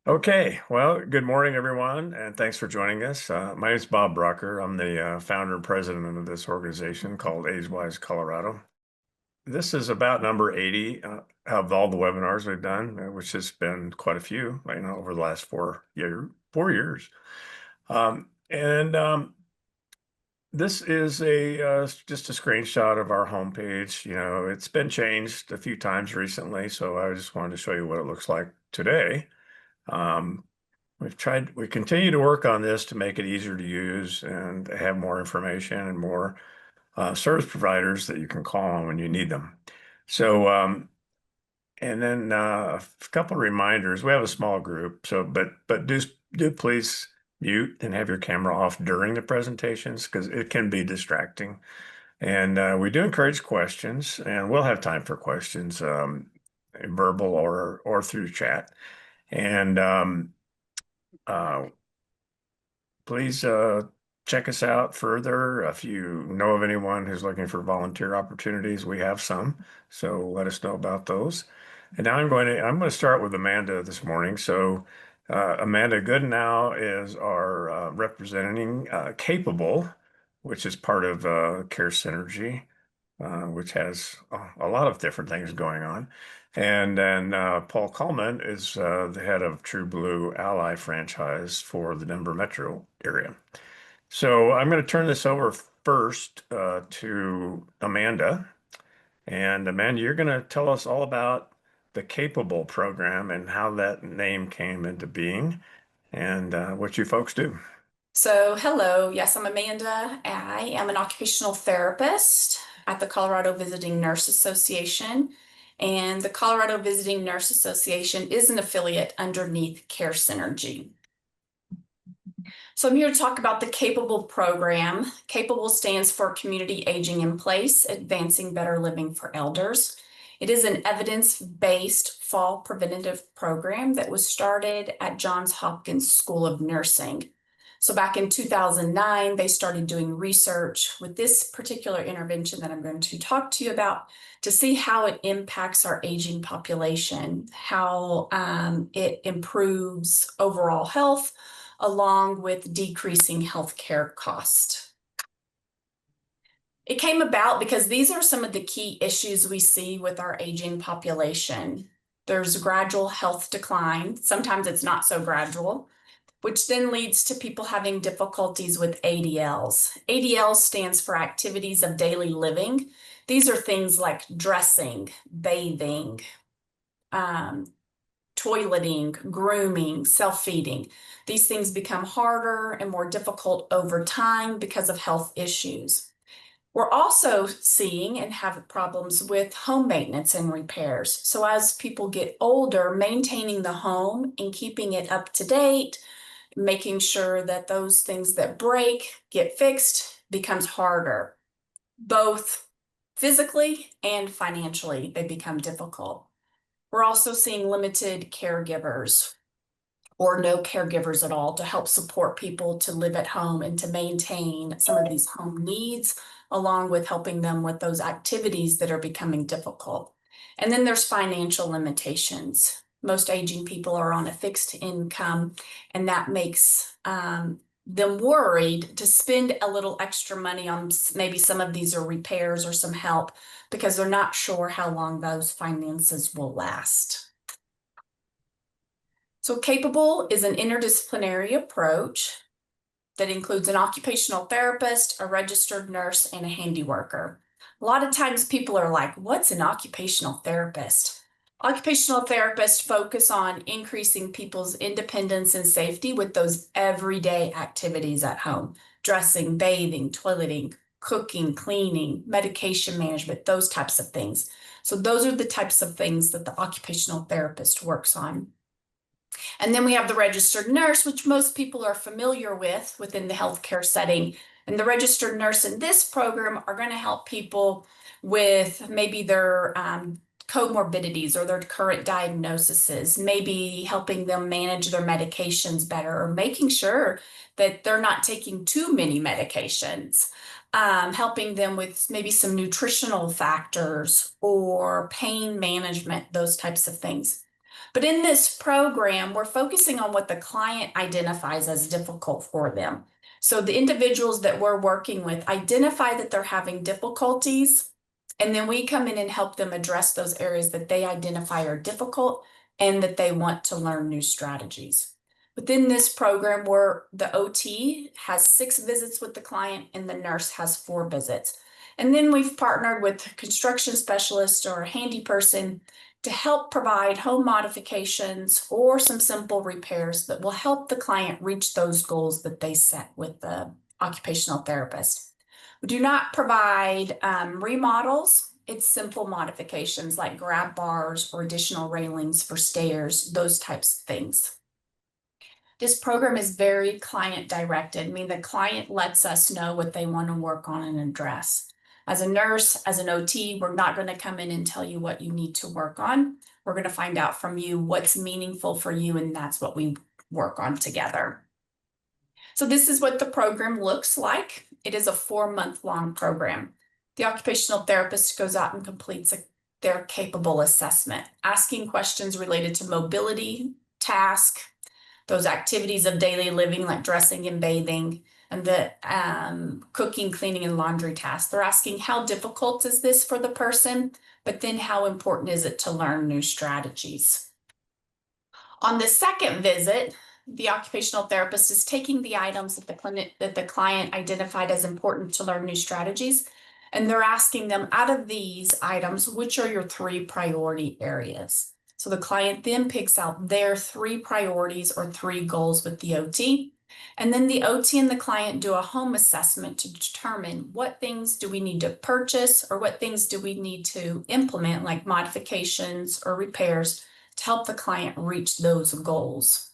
Okay, well, good morning, everyone, and thanks for joining us. My name is Bob Brucker. I'm the founder and president of this organization called AgeWise Colorado. This is about number 80 of all the webinars we've done, which has been quite a few, over the last 4 years. And this is just a screenshot of our homepage. It's been changed a few times recently, so I just wanted to show you what it looks like today. Um, we continue to work on this to make it easier to use and have more information and more service providers that you can call on when you need them. So, and then a couple of reminders. We have a small group, but do please mute and have your camera off during the presentations because it can be distracting. And we do encourage questions, and we'll have time for questions, verbal or through chat. And uh, please check us out further. If you know of anyone who's looking for volunteer opportunities, we have some, so let us know about those. And now I'm going to start with Amanda this morning. So Amanda Goodenow is our representing Capable, which is part of Care Synergy, which has a lot of different things going on. And then Paul Kullman is the head of TruBlueAlly franchise for the Denver metro area. So I'm going to turn this over first to Amanda. And Amanda, you're going to tell us all about the Capable program and how that name came into being and what you folks do. Hello. Yes, I'm Amanda. I am an occupational therapist at the Colorado Visiting Nurse Association. And the Colorado Visiting Nurse Association is an affiliate underneath Care Synergy. So I'm here to talk about the Capable program. Capable stands for Community Aging in Place, Advancing Better Living for Elders. It is an evidence-based fall preventative program that was started at Johns Hopkins School of Nursing. So back in 2009, they started doing research with this particular intervention that I'm going to talk to you about to see how it impacts our aging population, how it improves overall health, along with decreasing healthcare cost. It came about because these are some of the key issues we see with our aging population. There's gradual health decline. Sometimes it's not so gradual, which then leads to people having difficulties with ADLs. ADL stands for activities of daily living. These are things like dressing, bathing, toileting, grooming, self-feeding. These things become harder and more difficult over time because of health issues. We're also seeing and have problems with home maintenance and repairs. So as people get older, maintaining the home and keeping it up to date, making sure that those things that break get fixed becomes harder. Both physically and financially, they become difficult. We're also seeing limited caregivers or no caregivers at all to help support people to live at home and to maintain some of these home needs, along with helping them with those activities that are becoming difficult. And then there's financial limitations. Most aging people are on a fixed income, and that makes them worried to spend a little extra money on maybe some of these are repairs or some help because they're not sure how long those finances will last. So Capable is an interdisciplinary approach that includes an occupational therapist, a registered nurse, and a handy worker. A lot of times people are like, what's an occupational therapist? Occupational therapists focus on increasing people's independence and safety with those everyday activities at home: dressing, bathing, toileting, cooking, cleaning, medication management, those types of things. So those are the types of things that the occupational therapist works on. And then we have the registered nurse, which most people are familiar with within the healthcare setting. And the registered nurse in this program are going to help people with maybe their comorbidities or their current diagnoses, maybe helping them manage their medications better or making sure that they're not taking too many medications, helping them with maybe some nutritional factors or pain management, those types of things. But in this program, we're focusing on what the client identifies as difficult for them. So the individuals that we're working with identify that they're having difficulties, and then we come in and help them address those areas that they identify are difficult and that they want to learn new strategies. Within this program, where the OT has 6 visits with the client and the nurse has 4 visits. And then we've partnered with a construction specialist or a handy person to help provide home modifications or some simple repairs that will help the client reach those goals that they set with the occupational therapist. We do not provide remodels. It's simple modifications like grab bars or additional railings for stairs, those types of things. This program is very client directed. I mean, the client lets us know what they want to work on and address. As a nurse, as an OT, we're not going to come in and tell you what you need to work on. We're going to find out from you what's meaningful for you, and that's what we work on together. So this is what the program looks like. It is a 4-month-long program. The occupational therapist goes out and completes their capable assessment, asking questions related to mobility, task, those activities of daily living like dressing and bathing, and the cooking, cleaning, and laundry tasks. They're asking how difficult is this for the person, but then how important is it to learn new strategies. On the second visit, the occupational therapist is taking the items that the client identified as important to learn new strategies, and they're asking them, out of these items, which are your 3 priority areas? So the client then picks out their 3 priorities or 3 goals with the OT. And then the OT and the client do a home assessment to determine what things do we need to purchase or what things do we need to implement, like modifications or repairs, to help the client reach those goals.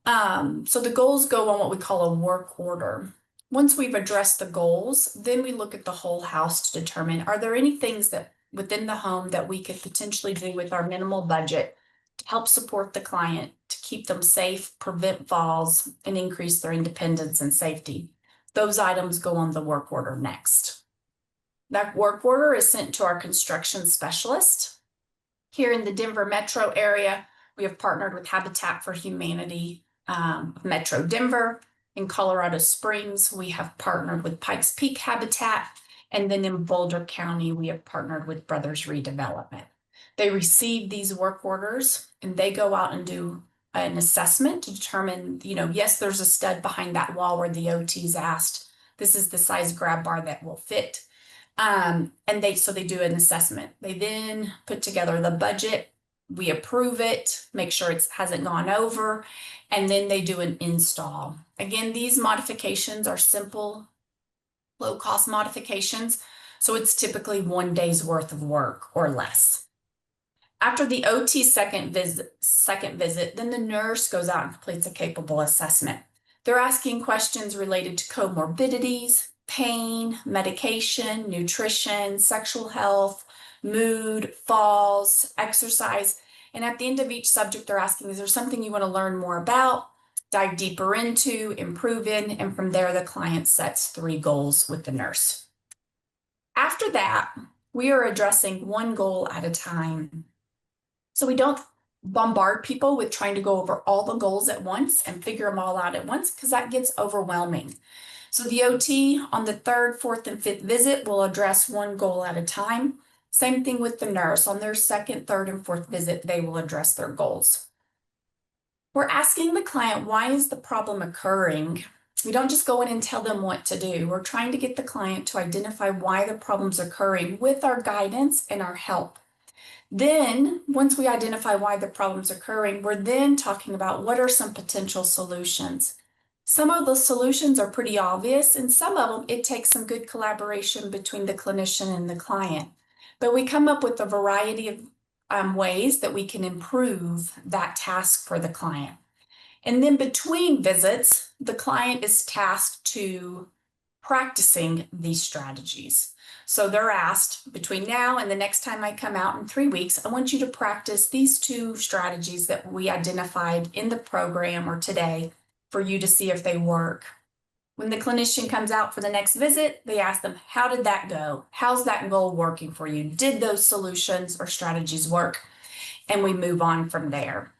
So the goals go on what we call a work order. Once we've addressed the goals, then we look at the whole house to determine, are there any things that within the home that we could potentially do with our minimal budget to help support the client, to keep them safe, prevent falls, and increase their independence and safety. Those items go on the work order next. That work order is sent to our construction specialist. Here in the Denver metro area, we have partnered with Habitat for Humanity, Metro Denver. In Colorado Springs, we have partnered with Pikes Peak Habitat. And then in Boulder County, we have partnered with Brothers Redevelopment. They receive these work orders and they go out and do an assessment to determine, yes, there's a stud behind that wall where the OT's asked, this is the size grab bar that will fit. And they do an assessment. They then put together the budget. We approve it, make sure it hasn't gone over, and then they do an install. Again, these modifications are simple, low-cost modifications, so it's typically 1 day's worth of work or less. After the OT second visit, then the nurse goes out and completes a capable assessment. They're asking questions related to comorbidities, pain, medication, nutrition, sexual health, mood, falls, exercise. And at the end of each subject, they're asking, is there something you want to learn more about, dive deeper into, improve in? And from there, the client sets 3 goals with the nurse. After that, we are addressing 1 goal at a time. So we don't bombard people with trying to go over all the goals at once and figure them all out at once, because that gets overwhelming. So the OT on the 3rd, 4th, and 5th visit will address 1 goal at a time. Same thing with the nurse. On their 2nd, 3rd, and 4th visit, they will address their goals. We're asking the client, why is the problem occurring? We don't just go in and tell them what to do. We're trying to get the client to identify why the problem's occurring with our guidance and our help. Then, once we identify why the problem's occurring, we're then talking about what are some potential solutions. Some of those solutions are pretty obvious, and some of them, it takes some good collaboration between the clinician and the client. But we come up with a variety of ways that we can improve that task for the client. And then between visits, the client is tasked to practicing these strategies. So they're asked, between now and the next time I come out in 3 weeks, I want you to practice these 2 strategies that we identified in the program or today for you to see if they work. When the clinician comes out for the next visit, they ask them, how did that go? How's that goal working for you? Did those solutions or strategies work? and we move on from there.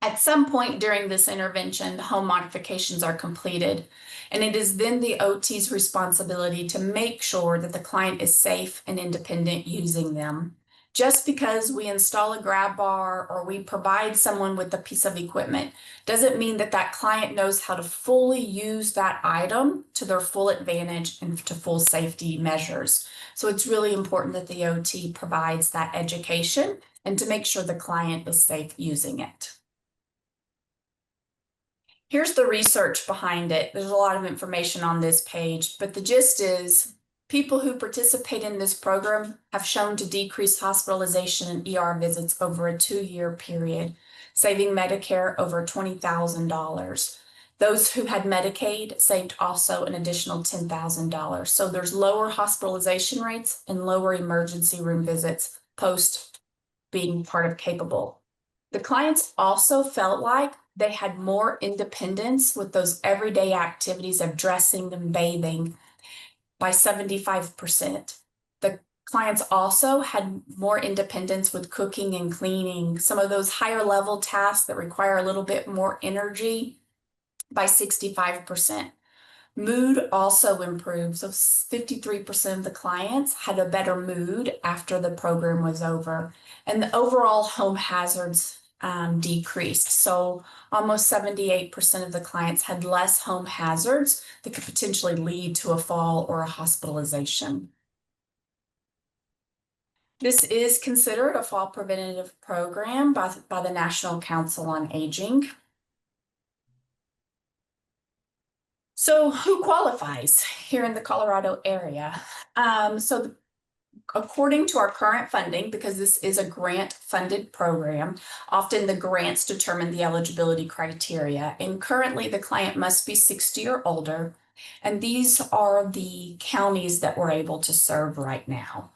At some point during this intervention, home modifications are completed, and it is then the OT's responsibility to make sure that the client is safe and independent using them. Just because we install a grab bar or we provide someone with a piece of equipment doesn't mean that that client knows how to fully use that item to their full advantage and to full safety measures. So it's really important that the OT provides that education and to make sure the client is safe using it. Here's the research behind it. There's a lot of information on this page, but the gist is people who participate in this program have shown to decrease hospitalization and ER visits over a 2-year period, saving Medicare over $20,000. Those who had Medicaid saved also an additional $10,000. So there's lower hospitalization rates and lower emergency room visits post being part of Capable. The clients also felt like they had more independence with those everyday activities of dressing and bathing by 75%. The clients also had more independence with cooking and cleaning, some of those higher level tasks that require a little bit more energy by 65%. Mood also improved. So 53% of the clients had a better mood after the program was over. And the overall home hazards decreased. So almost 78% of the clients had less home hazards that could potentially lead to a fall or a hospitalization. This is considered a fall preventative program by the National Council on Aging. So who qualifies here in the Colorado area? According to our current funding, because this is a grant-funded program, often the grants determine the eligibility criteria. And currently, the client must be 60 or older. And these are the counties that we're able to serve right now.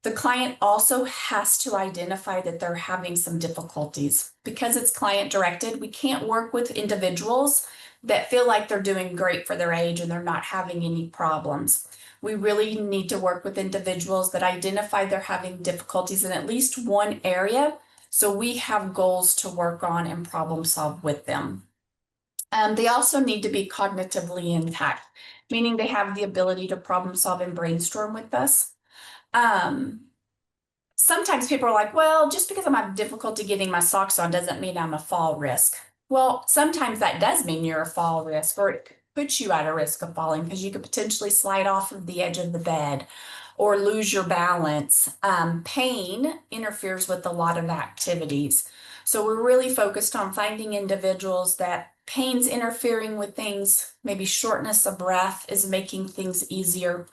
The client also has to identify that they're having some difficulties. Because it's client-directed, we can't work with individuals that feel like they're doing great for their age and they're not having any problems. We really need to work with individuals that identify they're having difficulties in at least one area, so we have goals to work on and problem solve with them. They also need to be cognitively intact, meaning they have the ability to problem solve and brainstorm with us. Sometimes people are like, well, just because I'm having difficulty getting my socks on doesn't mean I'm a fall risk. Well, sometimes that does mean you're a fall risk, or it puts you at a risk of falling because you could potentially slide off of the edge of the bed or lose your balance. Pain interferes with a lot of activities. So we're really focused on finding individuals that pain's interfering with things, maybe shortness of breath is making things easier.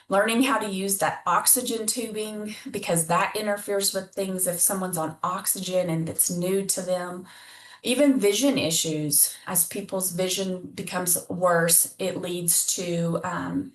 Learning how to use that oxygen tubing because that interferes with things if someone's on oxygen and it's new to them. Even vision issues, as people's vision becomes worse, it leads to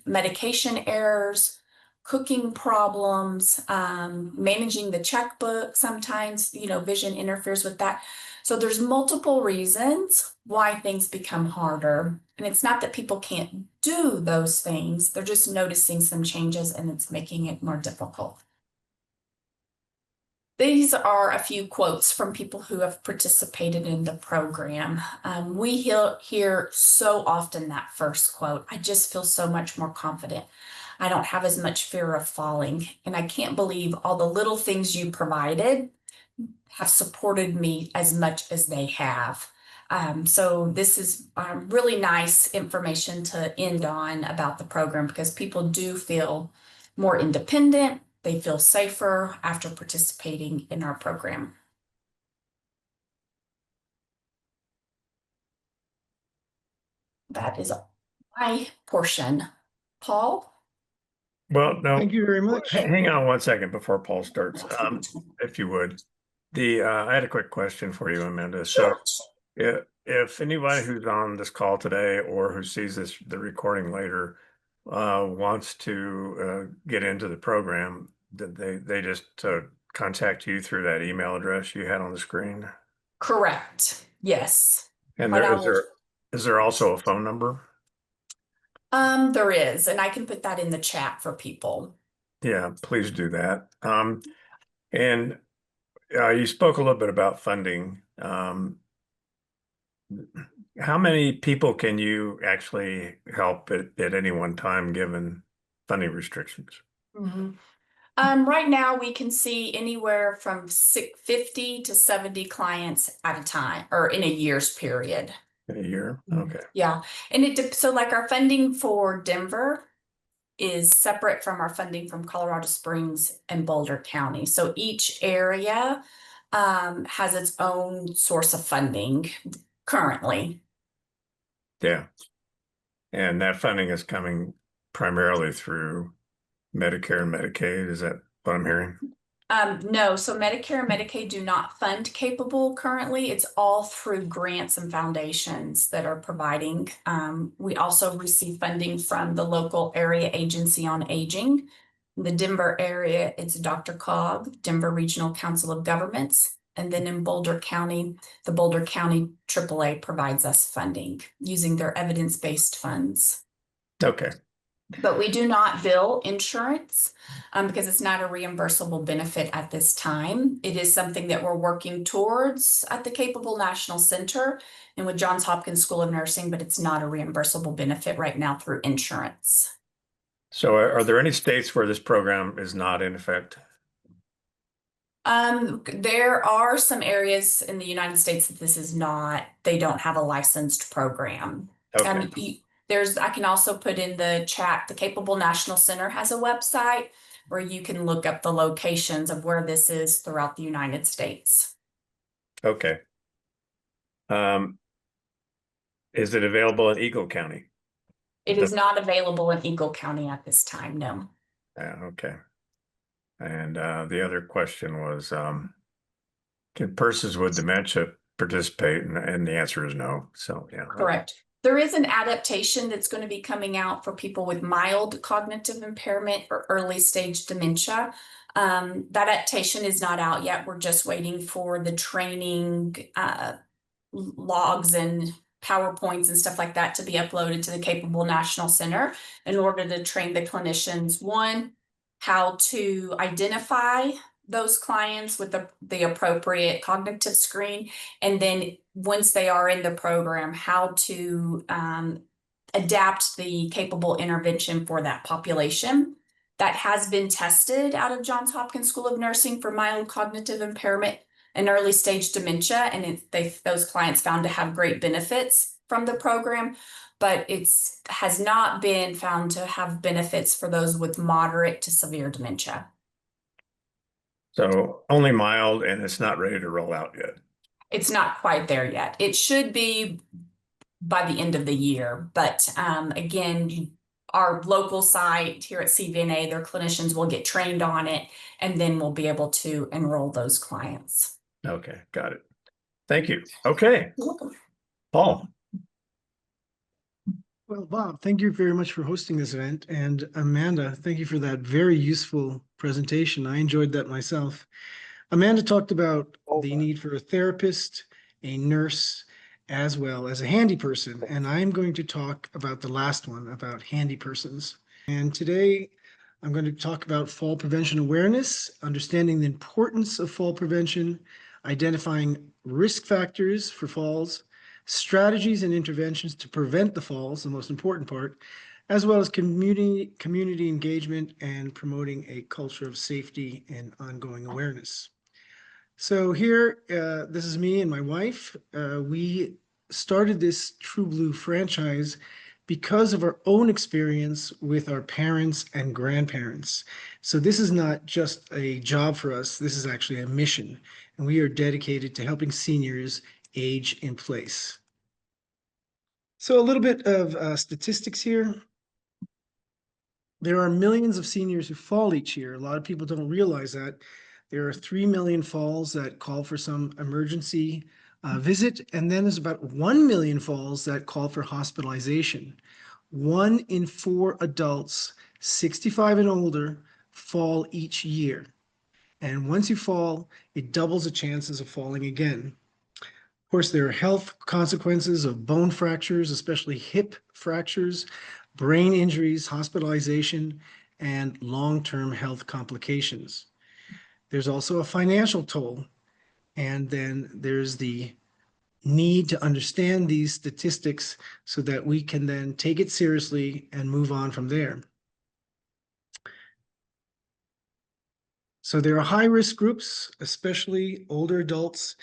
medication errors, cooking problems, managing the checkbook. Sometimes, vision interferes with that. So there's multiple reasons why things become harder. And it's not that people can't do those things, they're just noticing some changes and it's making it more difficult. These are a few quotes from people who have participated in the program. We hear so often that first quote, I just feel so much more confident. I don't have as much fear of falling. And I can't believe all the little things you provided have supported me as much as they have. So this is really nice information to end on about the program because people do feel more independent. They feel safer after participating in our program. That is my portion. Paul? Well, no, Thank you very much. hang on one second before Paul starts, if you would. I had a quick question for you, Amanda. So if anybody who's on this call today or who sees the recording later wants to get into the program, that they just contact you through that email address you had on the screen? Correct. Yes. And But is there also a phone number? There is, and I can put that in the chat for people. Yeah, please do that. And You spoke a little bit about funding. How many people can you actually help at any one time given funding restrictions? Mhm. Right now, we can see anywhere from 50 to 70 clients at a time or in a year's period. In a year? Okay. Yeah. And so like our funding for Denver is separate from our funding from Colorado Springs and Boulder County. So each area has its own source of funding currently. Yeah. And that funding is coming primarily through Medicare and Medicaid. Is that what I'm hearing? No, so Medicare and Medicaid do not fund capable currently. It's all through grants and foundations that are providing. We also receive funding from the local area agency on aging. In the Denver area, it's Dr. Cog, Denver Regional Council of Governments. And then in Boulder County, the Boulder County AAA provides us funding using their evidence-based funds. Okay. But we do not bill insurance because it's not a reimbursable benefit at this time. It is something that we're working towards at the Capable National Center and with Johns Hopkins School of Nursing, but it's not a reimbursable benefit right now through insurance. So are there any states where this program is not in effect? There are some areas in the United States that this is not, they don't have a licensed program. Okay. I can also put in the chat, the Capable National Center has a website where you can look up the locations of where this is throughout the United States. Okay. Um, is it available in Eagle County? It is not available in Eagle County at this time, no. Okay. And the other question was, can persons with dementia participate? And the answer is no. So, yeah. Correct. There is an adaptation that's going to be coming out for people with mild cognitive impairment or early stage dementia. That adaptation is not out yet. We're just waiting for the training logs and PowerPoints and stuff like that to be uploaded to the Capable National Center in order to train the clinicians, one, how to identify those clients with the appropriate cognitive screen, and then once they are in the program, how to adapt the capable intervention for that population. That has been tested out of Johns Hopkins School of Nursing for mild cognitive impairment and early stage dementia, and those clients found to have great benefits from the program, but it's has not been found to have benefits for those with moderate to severe dementia. So only mild, and it's not ready to roll out yet. It's not quite there yet. It should be by the end of the year, but again, our local site here at CVNA, their clinicians will get trained on it, and then we'll be able to enroll those clients. Okay, got it. Thank you. Okay, You're welcome. Paul. Well, Bob, thank you very much for hosting this event. And Amanda, thank you for that very useful presentation. I enjoyed that myself. Amanda talked about the need for a therapist, a nurse, as well as a handy person. And I'm going to talk about the last one, about handy persons. And today I'm going to talk about fall prevention awareness, understanding the importance of fall prevention, identifying risk factors for falls, strategies and interventions to prevent the falls, the most important part, as well as community engagement and promoting a culture of safety and ongoing awareness. So here, this is me and my wife. We started this True Blue franchise because of our own experience with our parents and grandparents. So this is not just a job for us, this is actually a mission, and we are dedicated to helping seniors age in place. So a little bit of statistics here. There are millions of seniors who fall each year. A lot of people don't realize that. There are 3 million falls that call for some emergency visit, and then there's about 1 million falls that call for hospitalization. 1 in 4 adults 65 and older fall each year. And once you fall, it doubles the chances of falling again. Of course, there are health consequences of bone fractures, especially hip fractures, brain injuries, hospitalization, and long-term health complications. There's also a financial toll. And then there's the need to understand these statistics so that we can then take it seriously and move on from there. So there are high-risk groups, especially older adults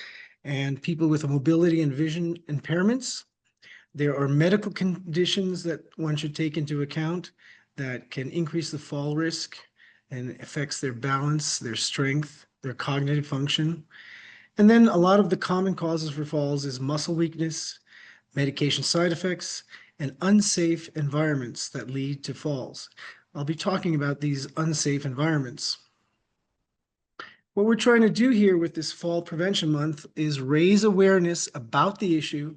and people with mobility and vision impairments. There are medical conditions that one should take into account that can increase the fall risk and affects their balance, their strength, their cognitive function. And then a lot of the common causes for falls is muscle weakness, medication side effects, and unsafe environments that lead to falls. I'll be talking about these unsafe environments. What we're trying to do here with this Fall Prevention Month is raise awareness about the issue,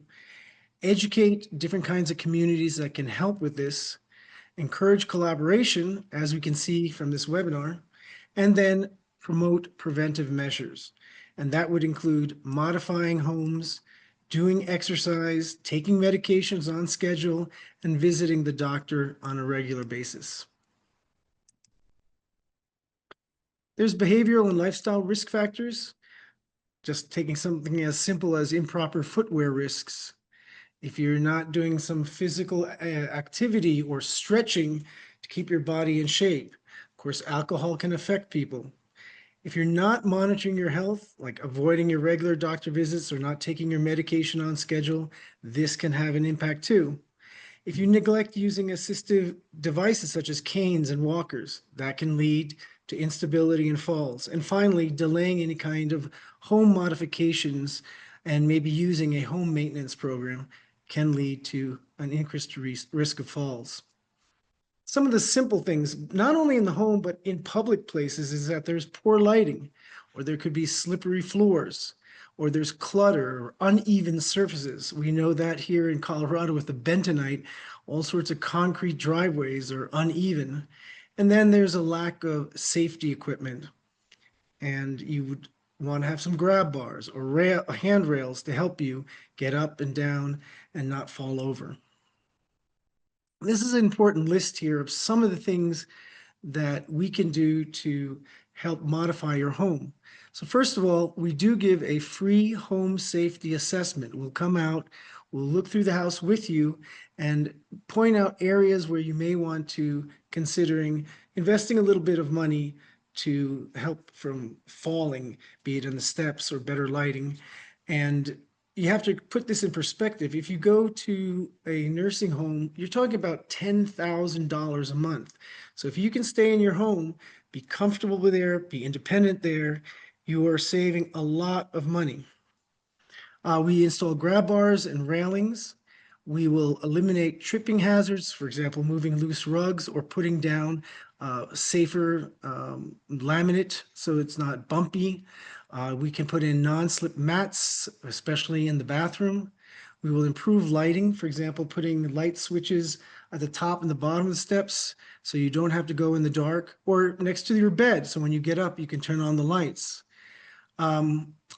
educate different kinds of communities that can help with this, encourage collaboration, as we can see from this webinar, and then promote preventive measures. And that would include modifying homes, doing exercise, taking medications on schedule, and visiting the doctor on a regular basis. There's behavioral and lifestyle risk factors. Just taking something as simple as improper footwear risks. If you're not doing some physical activity or stretching to keep your body in shape, of course, alcohol can affect people. If you're not monitoring your health, like avoiding your regular doctor visits or not taking your medication on schedule, this can have an impact too. If you neglect using assistive devices such as canes and walkers, that can lead to instability and falls. And finally, delaying any kind of home modifications and maybe using a home maintenance program can lead to an increased risk of falls. Some of the simple things, not only in the home, but in public places, is that there's poor lighting, or there could be slippery floors, or there's clutter or uneven surfaces. We know that here in Colorado with the bentonite, all sorts of concrete driveways are uneven. And then there's a lack of safety equipment. And you would want to have some grab bars or handrails to help you get up and down and not fall over. This is an important list here of some of the things that we can do to help modify your home. So first of all, we do give a free home safety assessment. We'll come out, we'll look through the house with you and point out areas where you may want to considering investing a little bit of money to help from falling, be it in the steps or better lighting. And you have to put this in perspective. If you go to a nursing home, you're talking about $10,000 a month. So if you can stay in your home, be comfortable there, be independent there, you are saving a lot of money. We install grab bars and railings. We will eliminate tripping hazards, for example, moving loose rugs or putting down safer laminate so it's not bumpy. We can put in non-slip mats, especially in the bathroom. We will improve lighting, for example, putting light switches at the top and the bottom of the steps so you don't have to go in the dark, or next to your bed so when you get up you can turn on the lights.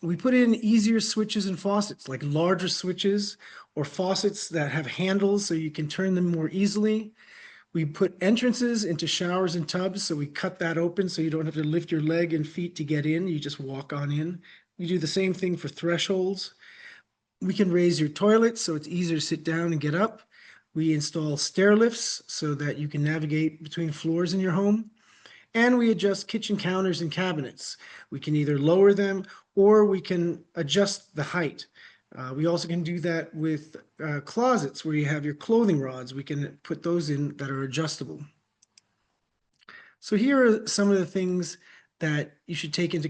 We put in easier switches and faucets, like larger switches or faucets that have handles so you can turn them more easily. We put entrances into showers and tubs, so we cut that open so you don't have to lift your leg and feet to get in. You just walk on in. We do the same thing for thresholds. We can raise your toilet so it's easier to sit down and get up. We install stair lifts so that you can navigate between floors in your home. And we adjust kitchen counters and cabinets. We can either lower them or we can adjust the height. We also can do that with closets where you have your clothing rods. We can put those in that are adjustable. So here are some of the things that you should take into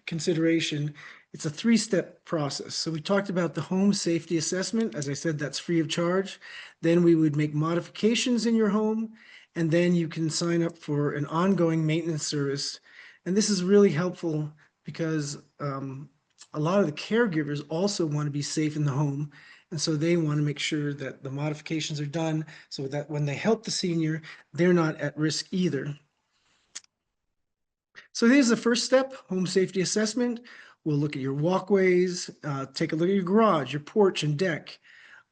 consideration. It's a three-step process. So we talked about the home safety assessment. As I said, that's free of charge. Then we would make modifications in your home, and then you can sign up for an ongoing maintenance service. And this is really helpful because a lot of the caregivers also want to be safe in the home. And so they want to make sure that the modifications are done so that when they help the senior, they're not at risk either. So here's the first step, home safety assessment. We'll look at your walkways, take a look at your garage, your porch and deck.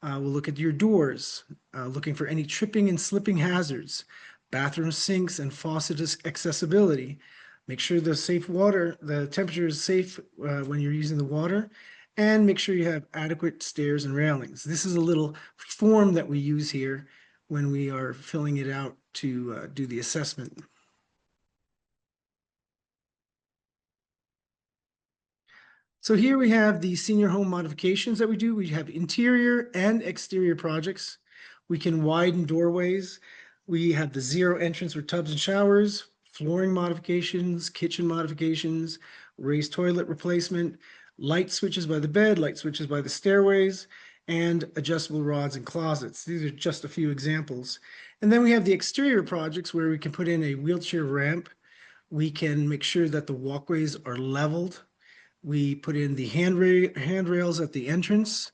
We'll look at your doors, looking for any tripping and slipping hazards, bathroom sinks and faucet accessibility, Make sure the temperature is safe when you're using the water, and make sure you have adequate stairs and railings. This is a little form that we use here when we are filling it out to do the assessment. So here we have the senior home modifications that we do. We have interior and exterior projects. We can widen doorways. We have the zero entrance for tubs and showers, flooring modifications, kitchen modifications, raised toilet replacement, light switches by the bed, light switches by the stairways, and adjustable rods and closets. These are just a few examples. And then we have the exterior projects where we can put in a wheelchair ramp. We can make sure that the walkways are leveled. We put in the handrails at the entrance.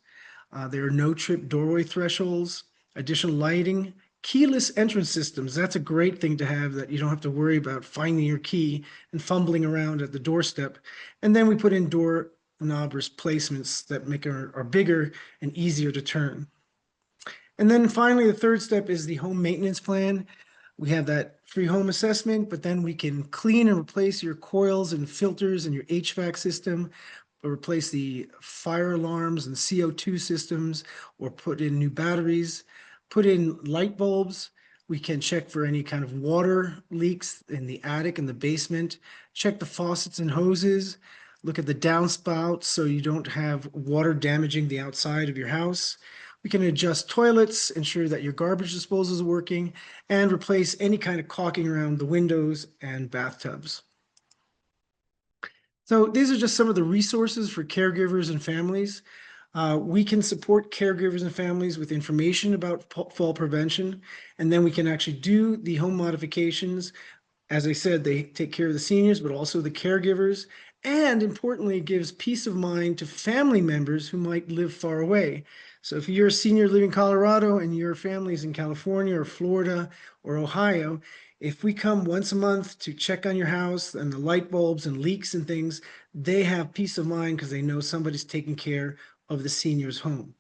There are no trip doorway thresholds, additional lighting, keyless entrance systems. That's a great thing to have, that you don't have to worry about finding your key and fumbling around at the doorstep. And then we put in door knob placements that make are bigger and easier to turn. And then finally, the third step is the home maintenance plan. We have that free home assessment, but then we can clean and replace your coils and filters in your HVAC system, or replace the fire alarms and CO2 systems, or put in new batteries, put in light bulbs. We can check for any kind of water leaks in the attic and the basement, check the faucets and hoses, look at the downspouts so you don't have water damaging the outside of your house. We can adjust toilets, ensure that your garbage disposal is working, and replace any kind of caulking around the windows and bathtubs. So these are just some of the resources for caregivers and families. We can support caregivers and families with information about fall prevention, and then we can actually do the home modifications. As I said, they take care of the seniors, but also the caregivers, and importantly, it gives peace of mind to family members who might live far away. So if you're a senior living in Colorado and your family's in California or Florida or Ohio, if we come once a month to check on your house and the light bulbs and leaks and things, they have peace of mind because they know somebody's taking care of the senior's home.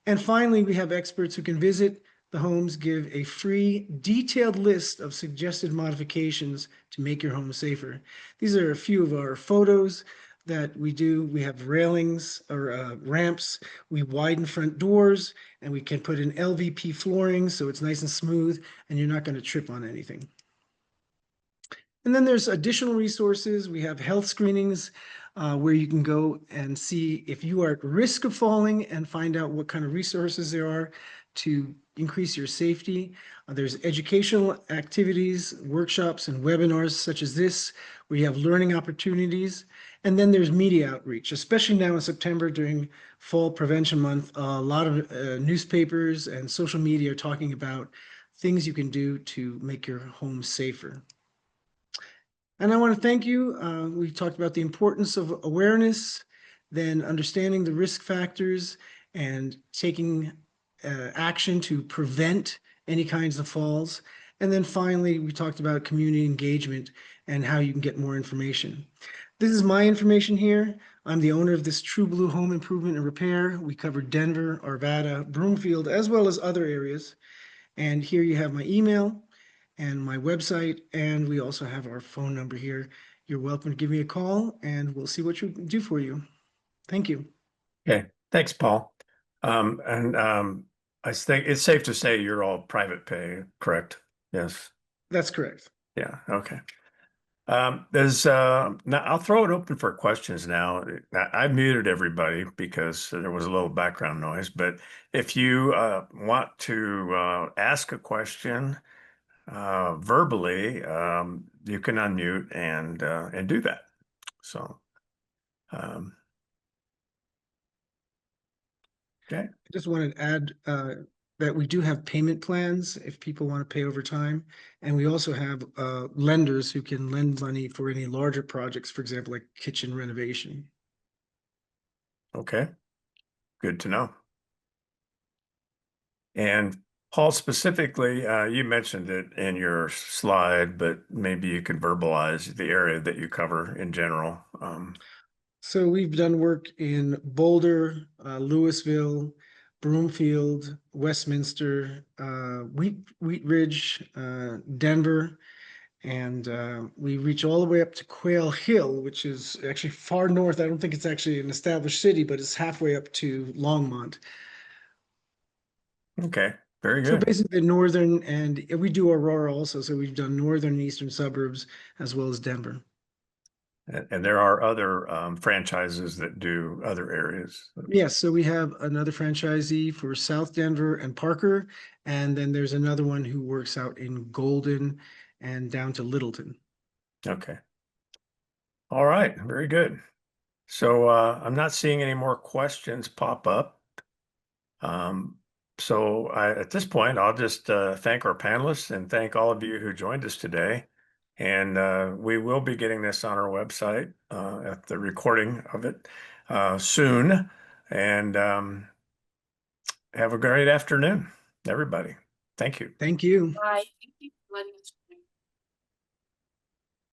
And finally, we have experts who can visit the homes, give a free, detailed list of suggested modifications to make your home safer. These are a few of our photos that we do. We have railings or ramps. We widen front doors, and we can put in LVP flooring so it's nice and smooth and you're not going to trip on anything. And then there's additional resources. We have health screenings where you can go and see if you are at risk of falling and find out what kind of resources there are to increase your safety. There's educational activities, workshops, and webinars such as this, where you have learning opportunities. And then there's media outreach, especially now in September during Fall Prevention Month. A lot of newspapers and social media are talking about things you can do to make your home safer. And I want to thank you. We talked about the importance of awareness, then understanding the risk factors and taking action to prevent any kinds of falls. And then finally, we talked about community engagement and how you can get more information. This is my information here. I'm the owner of this TruBlue Home Improvement and Repair. We cover Denver, Arvada, Broomfield, as well as other areas. And here you have my email and my website, and we also have our phone number here. You're welcome to give me a call, and we'll see what we can do for you. Thank you. Okay, thanks, Paul. I think it's safe to say you're all private pay, correct? Yes. That's correct. Yeah. Okay. Now I'll throw it open for questions now. I muted everybody because there was a little background noise, but if you want to ask a question verbally, you can unmute and do that. So, okay. I just wanted to add that we do have payment plans if people want to pay over time. And we also have lenders who can lend money for any larger projects, for example, like kitchen renovation. Okay. Good to know. And Paul, specifically, you mentioned it in your slide, but maybe you could verbalize the area that you cover in general. So we've done work in Boulder, Louisville, Broomfield, Westminster, Wheat Ridge, Denver, And we reach all the way up to Quail Hill, which is actually far north. I don't think it's actually an established city, but it's halfway up to Longmont. Okay, very So good. basically, the northern, and we do Aurora also. So we've done northern and eastern suburbs as well as Denver. And there are other franchises that do other areas. Yes, so we have another franchisee for South Denver and Parker, and then there's another one who works out in Golden and down to Littleton. Okay. All right, very good. So I'm not seeing any more questions pop up. Um, at this point, I'll just thank our panelists and thank all of you who joined us today. And we will be getting this on our website at the recording of it soon. And have a great afternoon, everybody. Thank you. Thank you. Bye. Thank you for letting us